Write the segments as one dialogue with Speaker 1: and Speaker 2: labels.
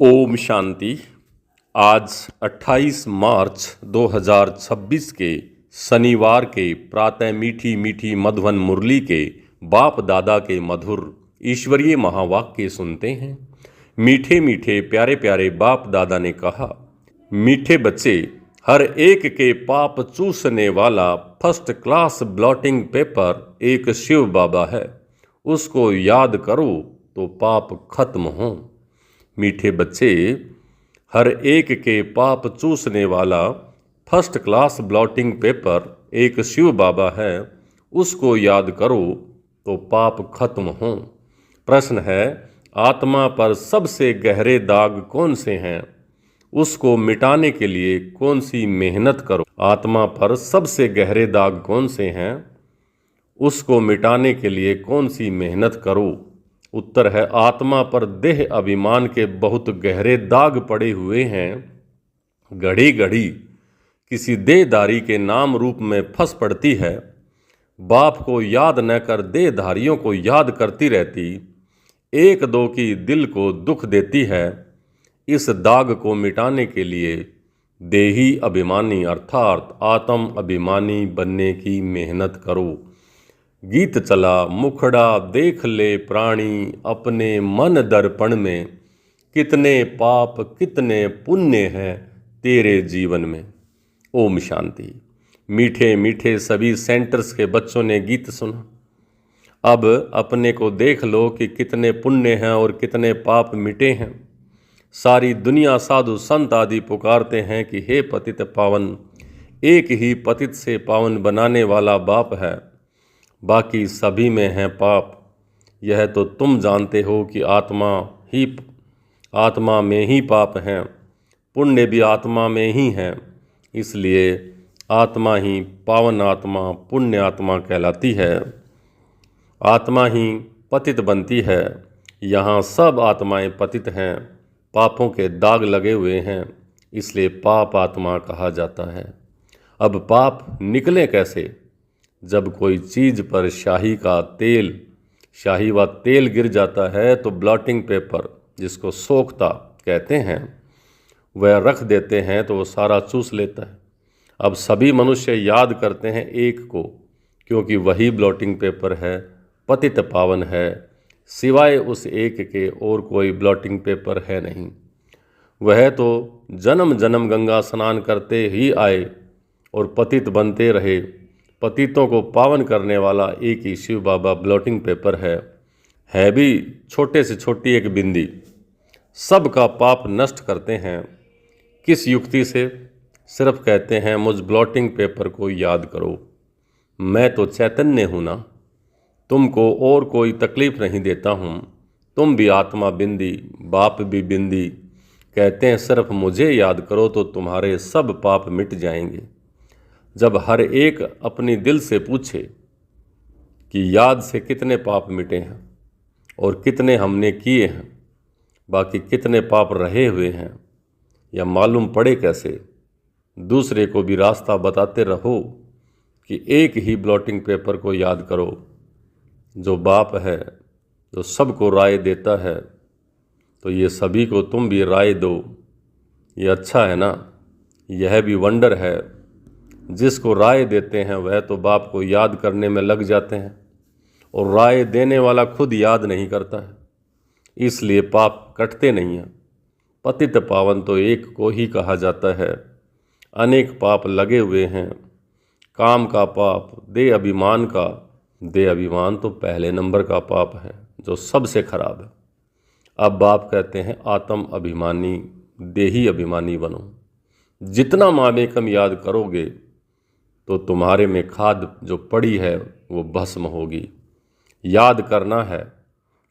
Speaker 1: ओम शांति। आज 28 मार्च 2026 के शनिवार के प्रातः मीठी मीठी मधुवन मुरली के बाप दादा के मधुर ईश्वरीय महावाक्य सुनते हैं। मीठे मीठे प्यारे प्यारे बाप दादा ने कहा, मीठे बच्चे, हर एक के पाप चूसने वाला फर्स्ट क्लास ब्लॉटिंग पेपर एक शिव बाबा है। उसको याद करो तो पाप खत्म हो। मीठे बच्चे, हर एक के पाप चूसने वाला फर्स्ट क्लास ब्लॉटिंग पेपर एक शिव बाबा है। उसको याद करो तो पाप खत्म हो। प्रश्न है, आत्मा पर सबसे गहरे दाग कौन से हैं? उसको मिटाने के लिए कौन सी मेहनत करो? आत्मा पर सबसे गहरे दाग कौन से हैं? उसको मिटाने के लिए कौन सी मेहनत करो? उत्तर है, आत्मा पर देह अभिमान के बहुत गहरे दाग पड़े हुए हैं। घड़ी घड़ी किसी देहधारी के नाम रूप में फंस पड़ती है। बाप को याद न कर देहधारियों को याद करती रहती, एक दो की दिल को दुख देती है। इस दाग को मिटाने के लिए देही अभिमानी अर्थात आत्म अभिमानी बनने की मेहनत करो। गीत चला, मुखड़ा देख ले प्राणी अपने मन दर्पण में, कितने पाप कितने पुण्य हैं तेरे जीवन में। ओम शांति। मीठे मीठे सभी सेंटर्स के बच्चों ने गीत सुना। अब अपने को देख लो कि कितने पुण्य हैं और कितने पाप मिटे हैं। सारी दुनिया साधु संत आदि पुकारते हैं कि हे पतित पावन, एक ही पतित से पावन बनाने वाला बाप है, बाकी सभी में है पाप। यह तो तुम जानते हो कि आत्मा में ही पाप हैं, पुण्य भी आत्मा में ही हैं। इसलिए आत्मा ही पावन आत्मा पुण्य आत्मा कहलाती है। आत्मा ही पतित बनती है। यहाँ सब आत्माएं पतित हैं, पापों के दाग लगे हुए हैं, इसलिए पाप आत्मा कहा जाता है। अब पाप निकले कैसे? जब कोई चीज़ पर शाही व तेल गिर जाता है तो ब्लॉटिंग पेपर, जिसको सोखता कहते हैं, वह रख देते हैं तो वो सारा चूस लेता है। अब सभी मनुष्य याद करते हैं एक को, क्योंकि वही ब्लॉटिंग पेपर है, पतित पावन है। सिवाय उस एक के और कोई ब्लॉटिंग पेपर है नहीं। वह तो जन्म जन्म गंगा स्नान करते ही आए और पतित बनते रहे। पतितों को पावन करने वाला एक ही शिव बाबा ब्लॉटिंग पेपर है भी छोटे से छोटी एक बिंदी। सबका पाप नष्ट करते हैं। किस युक्ति से? सिर्फ कहते हैं मुझ ब्लॉटिंग पेपर को याद करो, मैं तो चैतन्य हूँ ना, तुमको और कोई तकलीफ नहीं देता हूँ, तुम भी आत्मा बिंदी, बाप भी बिंदी। कहते हैं सिर्फ मुझे याद करो तो तुम्हारे सब पाप मिट जाएंगे। जब हर एक अपनी दिल से पूछे कि याद से कितने पाप मिटे हैं और कितने हमने किए हैं, बाकी कितने पाप रहे हुए हैं, या मालूम पड़े कैसे? दूसरे को भी रास्ता बताते रहो कि एक ही ब्लॉटिंग पेपर को याद करो, जो बाप है, जो सबको राय देता है। तो ये सभी को तुम भी राय दो। ये अच्छा है ना? यह भी वंडर है। जिसको राय देते हैं वह तो बाप को याद करने में लग जाते हैं, और राय देने वाला खुद याद नहीं करता है, इसलिए पाप कटते नहीं हैं। पतित पावन तो एक को ही कहा जाता है। अनेक पाप लगे हुए हैं। काम का पाप, देह अभिमान तो पहले नंबर का पाप है, जो सबसे खराब है। अब बाप कहते हैं आत्म अभिमानी, देही अभिमानी बनो। जितना मामेकम याद करोगे तो तुम्हारे में खाद जो पड़ी है वो भस्म होगी। याद करना है,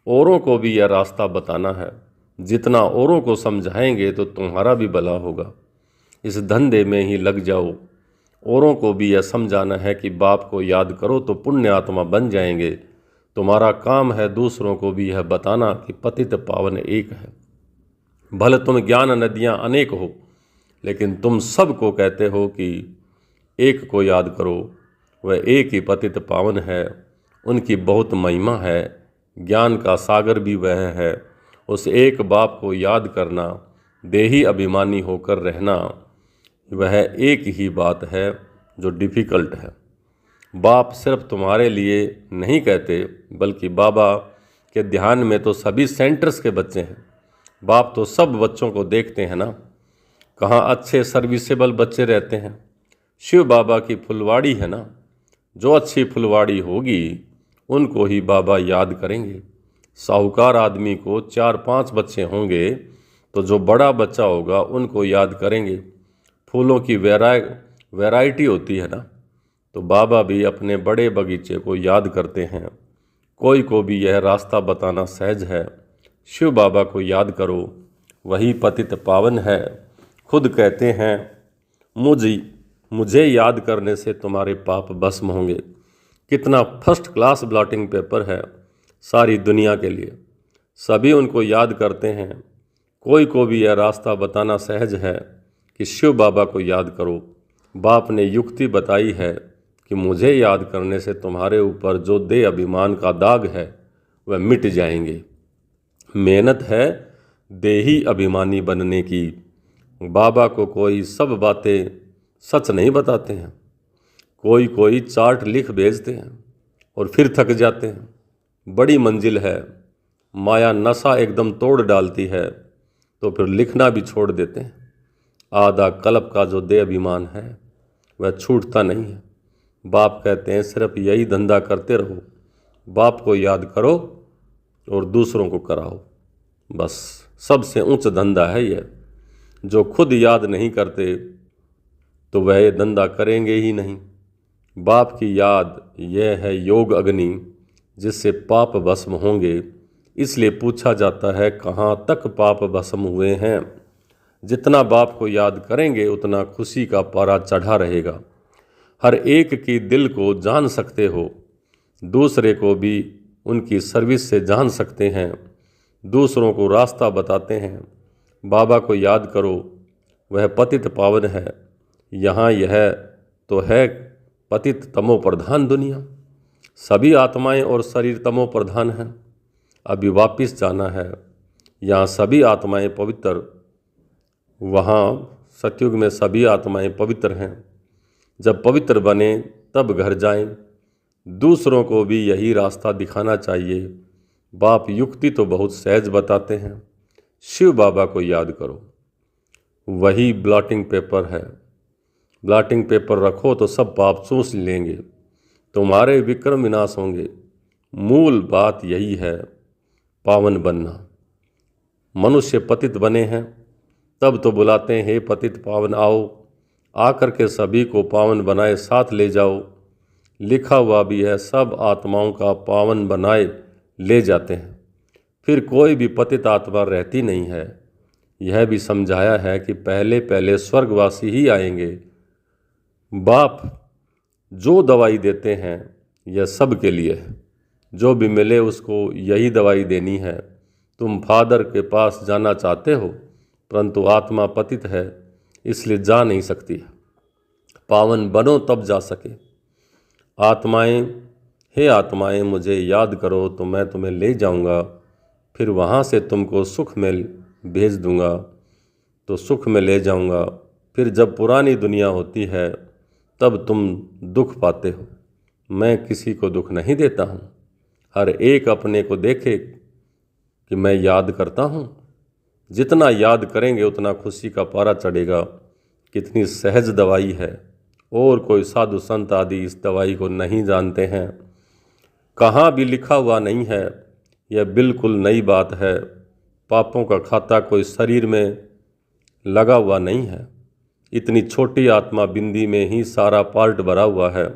Speaker 1: औरों को भी यह रास्ता बताना है। जितना औरों को समझाएंगे तो तुम्हारा भी भला होगा। इस धंधे में ही लग जाओ। औरों को भी यह समझाना है कि बाप को याद करो तो पुण्य आत्मा बन जाएंगे। तुम्हारा काम है दूसरों को भी यह बताना कि पतित पावन एक है। भले तुम ज्ञान नदियाँ अनेक हो, लेकिन तुम सबको कहते हो कि एक को याद करो, वह एक ही पतित पावन है। उनकी बहुत महिमा है। ज्ञान का सागर भी वह है उस एक बाप को याद करना, देही अभिमानी होकर रहना, वह एक ही बात है जो डिफ़िकल्ट है। बाप सिर्फ तुम्हारे लिए नहीं कहते, बल्कि बाबा के ध्यान में तो सभी सेंटर्स के बच्चे हैं। बाप तो सब बच्चों को देखते हैं ना, कहाँ अच्छे सर्विसेबल बच्चे रहते हैं। शिव बाबा की फुलवाड़ी है ना, जो अच्छी फुलवाड़ी होगी उनको ही बाबा याद करेंगे। साहूकार आदमी को 4-5 बच्चे होंगे तो जो बड़ा बच्चा होगा उनको याद करेंगे। फूलों की वैरायटी होती है ना, तो बाबा भी अपने बड़े बगीचे को याद करते हैं। कोई को भी यह रास्ता बताना सहज है। शिव बाबा को याद करो, वही पतित पावन है। खुद कहते हैं, मुझे याद करने से तुम्हारे पाप भस्म होंगे। कितना फर्स्ट क्लास ब्लॉटिंग पेपर है सारी दुनिया के लिए। सभी उनको याद करते हैं। कोई को भी यह रास्ता बताना सहज है कि शिव बाबा को याद करो। बाप ने युक्ति बताई है कि मुझे याद करने से तुम्हारे ऊपर जो देह अभिमान का दाग है वह मिट जाएंगे। मेहनत है देही अभिमानी बनने की। बाबा को कोई सब बातें सच नहीं बताते हैं। कोई चार्ट लिख भेजते हैं और फिर थक जाते हैं। बड़ी मंजिल है, माया नशा एकदम तोड़ डालती है तो फिर लिखना भी छोड़ देते हैं। आधा कल्प का जो देह अभिमान है वह छूटता नहीं है। बाप कहते हैं सिर्फ यही धंधा करते रहो, बाप को याद करो और दूसरों को कराओ। बस सबसे ऊंच धंधा है यह। जो खुद याद नहीं करते तो वह ये धंधा करेंगे ही नहीं। बाप की याद यह है योग अग्नि, जिससे पाप भस्म होंगे। इसलिए पूछा जाता है कहाँ तक पाप भस्म हुए हैं। जितना बाप को याद करेंगे उतना खुशी का पारा चढ़ा रहेगा। हर एक की दिल को जान सकते हो, दूसरे को भी उनकी सर्विस से जान सकते हैं, दूसरों को रास्ता बताते हैं। बाबा को याद करो, वह पतित पावन है। यहाँ यह तो है पतित तमो प्रधान दुनिया। सभी आत्माएं और शरीर तमो प्रधान हैं। अभी वापिस जाना है। यहाँ सभी आत्माएं पवित्र, वहाँ सतयुग में सभी आत्माएं पवित्र हैं। जब पवित्र बने तब घर जाएं। दूसरों को भी यही रास्ता दिखाना चाहिए। बाप युक्ति तो बहुत सहज बताते हैं। शिव बाबा को याद करो, वही ब्लॉटिंग पेपर है। ब्लॉटिंग पेपर रखो तो सब पाप चूस लेंगे, तुम्हारे विक्रम विनाश होंगे। मूल बात यही है, पावन बनना। मनुष्य पतित बने हैं तब तो बुलाते हैं, हे पतित पावन आओ, आकर के सभी को पावन बनाए साथ ले जाओ। लिखा हुआ भी है, सब आत्माओं का पावन बनाए ले जाते हैं। फिर कोई भी पतित आत्मा रहती नहीं है। यह भी समझाया है कि पहले पहले स्वर्गवासी ही आएंगे। बाप जो दवाई देते हैं यह सब के लिए है। जो भी मिले उसको यही दवाई देनी है। तुम फादर के पास जाना चाहते हो, परंतु आत्मा पतित है इसलिए जा नहीं सकती है। पावन बनो तब जा सके। आत्माएं, हे आत्माएं, मुझे याद करो तो मैं तुम्हें ले जाऊंगा, फिर वहाँ से तुमको सुख में भेज दूंगा, तो सुख में ले जाऊंगा। फिर जब पुरानी दुनिया होती है तब तुम दुख पाते हो। मैं किसी को दुख नहीं देता हूँ। हर एक अपने को देखे कि मैं याद करता हूँ। जितना याद करेंगे उतना खुशी का पारा चढ़ेगा। कितनी सहज दवाई है, और कोई साधु संत आदि इस दवाई को नहीं जानते हैं। कहाँ भी लिखा हुआ नहीं है, यह बिल्कुल नई बात है। पापों का खाता कोई शरीर में लगा हुआ नहीं है। इतनी छोटी आत्मा बिंदी में ही सारा पार्ट भरा हुआ है।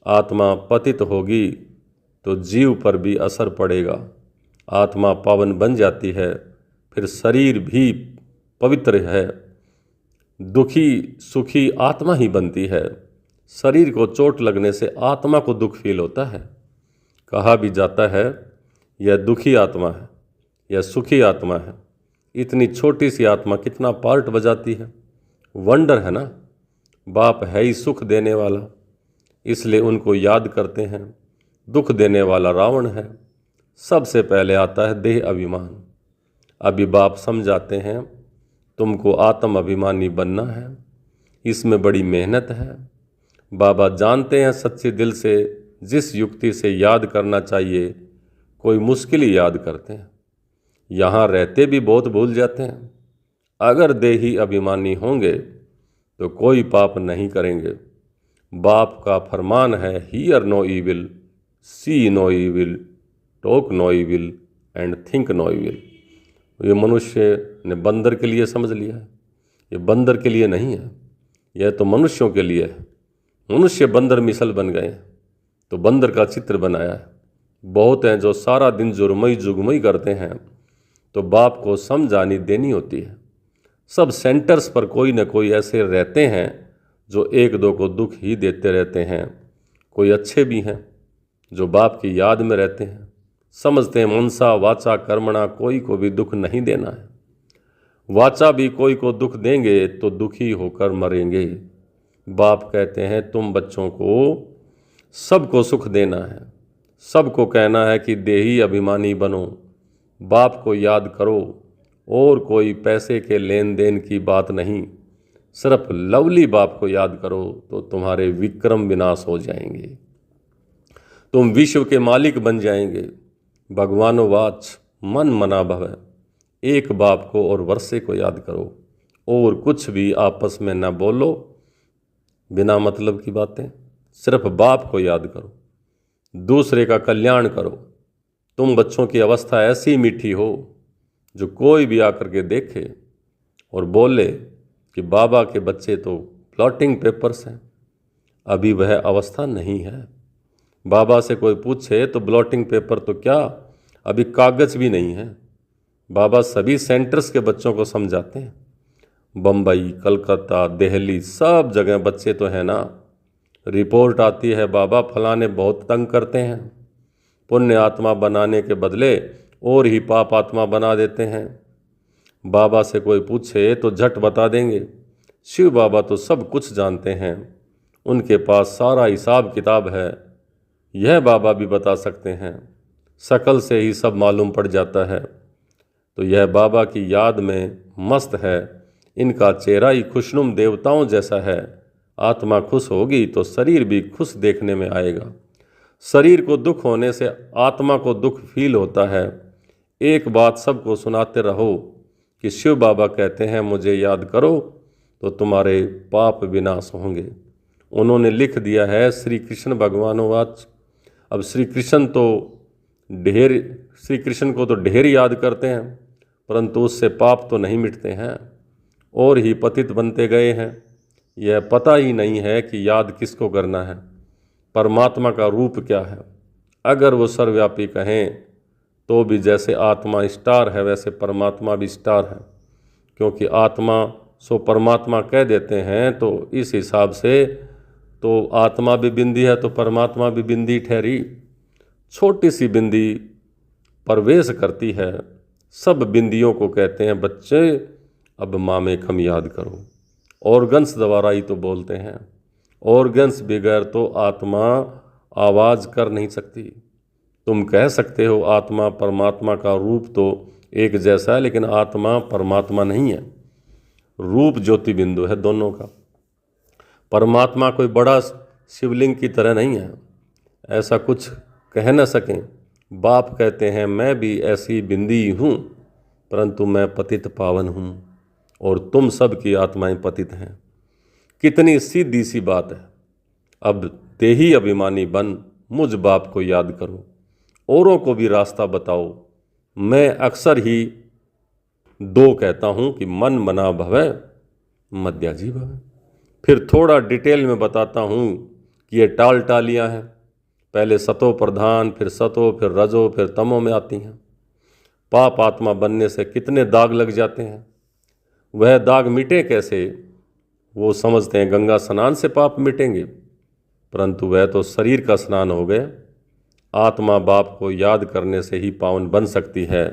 Speaker 1: आत्मा पतित होगी तो जीव पर भी असर पड़ेगा। आत्मा पावन बन जाती है, फिर शरीर भी पवित्र है। दुखी सुखी आत्मा ही बनती है। शरीर को चोट लगने से आत्मा को दुख फील होता है। कहा भी जाता है यह दुखी आत्मा है, यह सुखी आत्मा है। इतनी छोटी सी आत्मा कितना पार्ट बजाती है। वंडर है ना। बाप है ही सुख देने वाला, इसलिए उनको याद करते हैं। दुख देने वाला रावण है। सबसे पहले आता है देह अभिमान। अभी बाप समझाते हैं तुमको आत्म अभिमानी बनना है, इसमें बड़ी मेहनत है। बाबा जानते हैं सच्चे दिल से जिस युक्ति से याद करना चाहिए कोई मुश्किल ही याद करते हैं, यहाँ रहते भी बहुत भूल जाते हैं। अगर देही अभिमानी होंगे तो कोई पाप नहीं करेंगे। बाप का फरमान है, hear no evil, see no evil, talk no evil and think no evil. ये मनुष्य ने बंदर के लिए समझ लिया है, ये बंदर के लिए नहीं है, यह तो मनुष्यों के लिए है। मनुष्य बंदर मिसल बन गए हैं तो बंदर का चित्र बनाया है। बहुत हैं जो सारा दिन जुर्मई जुगमई करते हैं, तो बाप को समझानी देनी होती है। सब सेंटर्स पर कोई न कोई ऐसे रहते हैं जो एक दो को दुख ही देते रहते हैं। कोई अच्छे भी हैं जो बाप की याद में रहते हैं, समझते हैं मनसा वाचा कर्मणा कोई को भी दुख नहीं देना है। वाचा भी कोई को दुख देंगे तो दुखी होकर मरेंगे। बाप कहते हैं तुम बच्चों को सबको सुख देना है, सबको कहना है कि देही अभिमानी बनो, बाप को याद करो, और कोई पैसे के लेन देन की बात नहीं, सिर्फ लवली बाप को याद करो तो तुम्हारे विक्रम विनाश हो जाएंगे, तुम विश्व के मालिक बन जाएंगे। भगवानो वाच मन मना भव, एक बाप को और वर्षे को याद करो और कुछ भी आपस में न बोलो, बिना मतलब की बातें, सिर्फ बाप को याद करो, दूसरे का कल्याण करो। तुम बच्चों की अवस्था ऐसी मीठी हो जो कोई भी आकर के देखे और बोले कि बाबा के बच्चे तो प्लॉटिंग पेपर्स हैं। अभी वह अवस्था नहीं है। बाबा से कोई पूछे तो ब्लॉटिंग पेपर तो क्या, अभी कागज भी नहीं है। बाबा सभी सेंटर्स के बच्चों को समझाते हैं। बम्बई, कलकत्ता, दिल्ली, सब जगह बच्चे तो हैं ना। रिपोर्ट आती है बाबा फलाने बहुत तंग करते हैं, पुण्य आत्मा बनाने के बदले और ही पाप आत्मा बना देते हैं। बाबा से कोई पूछे तो झट बता देंगे। शिव बाबा तो सब कुछ जानते हैं, उनके पास सारा हिसाब किताब है। यह बाबा भी बता सकते हैं, शकल से ही सब मालूम पड़ जाता है। तो यह बाबा की याद में मस्त है, इनका चेहरा ही खुशनुम देवताओं जैसा है। आत्मा खुश होगी तो शरीर भी खुश देखने में आएगा। शरीर को दुख होने से आत्मा को दुख फील होता है। एक बात सबको सुनाते रहो कि शिव बाबा कहते हैं मुझे याद करो तो तुम्हारे पाप विनाश होंगे। उन्होंने लिख दिया है श्री कृष्ण भगवानोवाच। अब श्री कृष्ण को तो ढेर याद करते हैं, परंतु उससे पाप तो नहीं मिटते हैं और ही पतित बनते गए हैं। यह पता ही नहीं है कि याद किसको करना है, परमात्मा का रूप क्या है। अगर वो सर्वव्यापी कहें तो भी जैसे आत्मा स्टार है वैसे परमात्मा भी स्टार है, क्योंकि आत्मा सो परमात्मा कह देते हैं, तो इस हिसाब से तो आत्मा भी बिंदी है तो परमात्मा भी बिंदी ठहरी। छोटी सी बिंदी प्रवेश करती है। सब बिंदियों को कहते हैं बच्चे अब मामेकम याद करो। ऑर्गन्स द्वारा ही तो बोलते हैं, ऑर्गन्स बगैर तो आत्मा आवाज़ कर नहीं सकती। तुम कह सकते हो आत्मा परमात्मा का रूप तो एक जैसा है, लेकिन आत्मा परमात्मा नहीं है। रूप ज्योति बिंदु है दोनों का। परमात्मा कोई बड़ा शिवलिंग की तरह नहीं है, ऐसा कुछ कह न सकें। बाप कहते हैं मैं भी ऐसी बिंदी हूँ, परंतु मैं पतित पावन हूँ और तुम सब की आत्माएं पतित हैं। कितनी सीधी सी बात है। अब देही अभिमानी बन, मुझ बाप को याद करो, औरों को भी रास्ता बताओ। मैं अक्सर ही दो कहता हूँ कि मन मना भवै मद्याजी भवै। फिर थोड़ा डिटेल में बताता हूँ कि ये टाल टालियाँ हैं। पहले सतो प्रधान, फिर सतो, फिर रजो, फिर तमो में आती हैं। पाप आत्मा बनने से कितने दाग लग जाते हैं। वह दाग मिटे कैसे? वो समझते हैं गंगा स्नान से पाप मिटेंगे, परंतु वह तो शरीर का स्नान हो गया। आत्मा बाप को याद करने से ही पावन बन सकती है।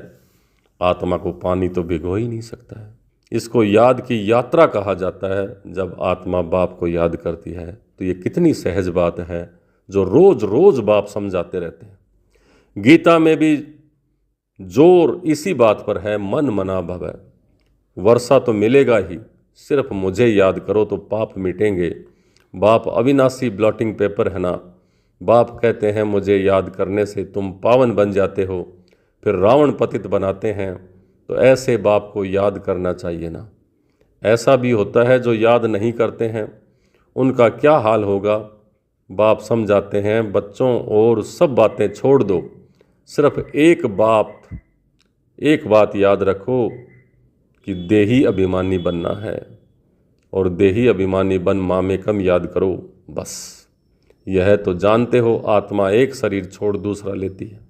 Speaker 1: आत्मा को पानी तो भिगो ही नहीं सकता है। इसको याद की यात्रा कहा जाता है। जब आत्मा बाप को याद करती है तो ये कितनी सहज बात है जो रोज रोज बाप समझाते रहते हैं। गीता में भी जोर इसी बात पर है, मन मना भवै। वर्षा तो मिलेगा ही, सिर्फ मुझे याद करो तो पाप मिटेंगे। बाप अविनाशी ब्लॉटिंग पेपर है ना। बाप कहते हैं मुझे याद करने से तुम पावन बन जाते हो, फिर रावण पतित बनाते हैं। तो ऐसे बाप को याद करना चाहिए ना। ऐसा भी होता है जो याद नहीं करते हैं, उनका क्या हाल होगा। बाप समझाते हैं बच्चों और सब बातें छोड़ दो, सिर्फ एक बात याद रखो कि देही अभिमानी बनना है, और देही अभिमानी बन मामेकम याद करो बस। यह तो जानते हो आत्मा एक शरीर छोड़ दूसरा लेती है,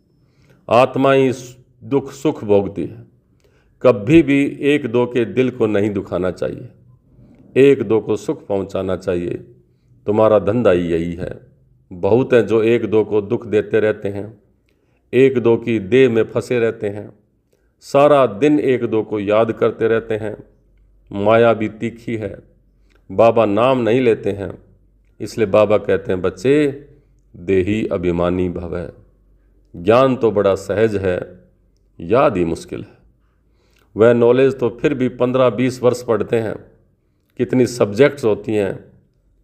Speaker 1: आत्मा ही दुख सुख भोगती है। कभी भी एक दो के दिल को नहीं दुखाना चाहिए, एक दो को सुख पहुंचाना चाहिए। तुम्हारा धंधा ही यही है। बहुत हैं जो एक दो को दुख देते रहते हैं, एक दो की देह में फंसे रहते हैं, सारा दिन एक दो को याद करते रहते हैं। माया भी तीखी है, बाबा नाम नहीं लेते हैं। इसलिए बाबा कहते हैं बच्चे देही अभिमानी भवै। ज्ञान तो बड़ा सहज है, याद ही मुश्किल है। वह नॉलेज तो फिर भी 15-20 वर्ष पढ़ते हैं, कितनी सब्जेक्ट्स होती हैं।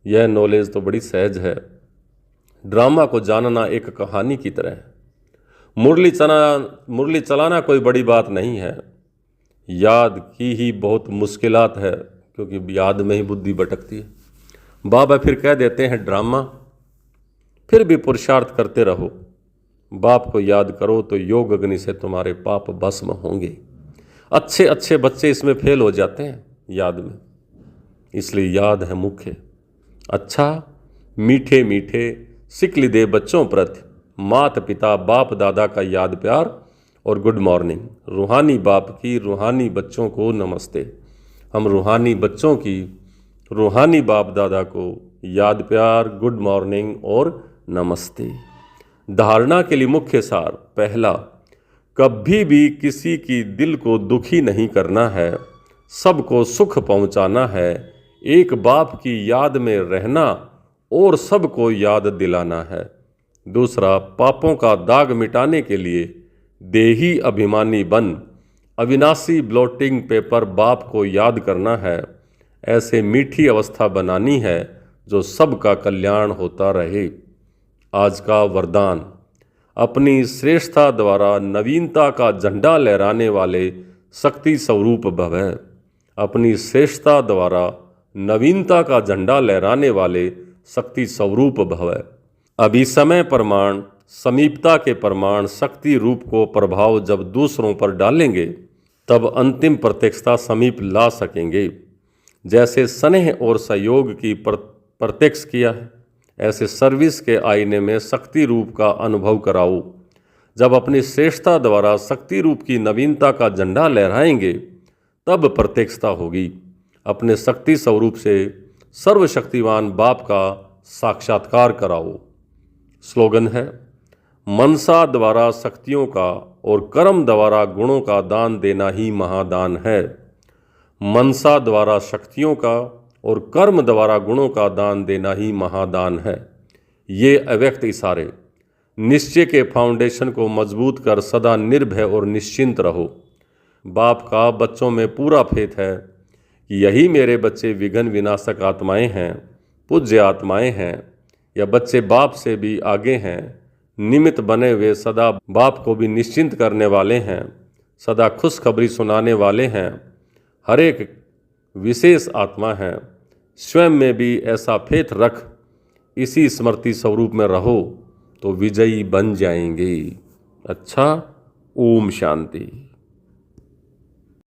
Speaker 1: यह नॉलेज तो बड़ी सहज है। ड्रामा को जानना एक कहानी की तरह है। मुरली चलाना कोई बड़ी बात नहीं है। याद की ही बहुत मुश्किलात है, क्योंकि याद में ही बुद्धि भटकती है। बाबा फिर कह देते हैं ड्रामा, फिर भी पुरुषार्थ करते रहो। बाप को याद करो तो योग अग्नि से तुम्हारे पाप भस्म होंगे। अच्छे अच्छे बच्चे इसमें फेल हो जाते हैं याद में, इसलिए याद है मुख्य। अच्छा मीठे मीठे सिकली दे बच्चों प्रति मात पिता बाप दादा का याद प्यार और गुड मॉर्निंग। रूहानी बाप की रूहानी बच्चों को नमस्ते। हम रूहानी बच्चों की रूहानी बाप दादा को याद प्यार, गुड मॉर्निंग और नमस्ते। धारणा के लिए मुख्य सार पहला, कभी भी किसी की दिल को दुखी नहीं करना है, सबको सुख पहुंचाना है, एक बाप की याद में रहना और सबको याद दिलाना है। दूसरा, पापों का दाग मिटाने के लिए देही अभिमानी बन अविनाशी ब्लॉटिंग पेपर बाप को याद करना है। ऐसे मीठी अवस्था बनानी है जो सबका कल्याण होता रहे। आज का वरदान, अपनी श्रेष्ठता द्वारा नवीनता का झंडा लहराने वाले शक्ति स्वरूप भवै। अपनी श्रेष्ठता द्वारा नवीनता का झंडा लहराने वाले शक्ति स्वरूप भवै। अभी समय प्रमाण, समीपता के प्रमाण शक्ति रूप को प्रभाव जब दूसरों पर डालेंगे तब अंतिम प्रत्यक्षता समीप ला सकेंगे। जैसे स्नेह और सहयोग की प्रत्यक्ष किया है, ऐसे सर्विस के आईने में शक्ति रूप का अनुभव कराओ। जब अपनी श्रेष्ठता द्वारा शक्ति रूप की नवीनता का झंडा लहराएंगे तब प्रत्यक्षता होगी। अपने शक्ति स्वरूप से सर्वशक्तिवान बाप का साक्षात्कार कराओ। स्लोगन है, मनसा द्वारा शक्तियों का और कर्म द्वारा गुणों का दान देना ही महादान है। मनसा द्वारा शक्तियों का और कर्म द्वारा गुणों का दान देना ही महादान है। ये अव्यक्त इशारे निश्चय के फाउंडेशन को मजबूत कर सदा निर्भय और निश्चिंत रहो। बाप का बच्चों में पूरा फेथ है कि यही मेरे बच्चे विघ्न विनाशक आत्माएं हैं, पूज्य आत्माएं हैं, या बच्चे बाप से भी आगे हैं, निमित्त बने हुए सदा बाप को भी निश्चिंत करने वाले हैं, सदा खुशखबरी सुनाने वाले हैं, हर एक विशेष आत्मा है। स्वयं में भी ऐसा फेथ रख, इसी स्मृति स्वरूप में रहो तो विजयी बन जाएंगे। अच्छा, ओम शांति।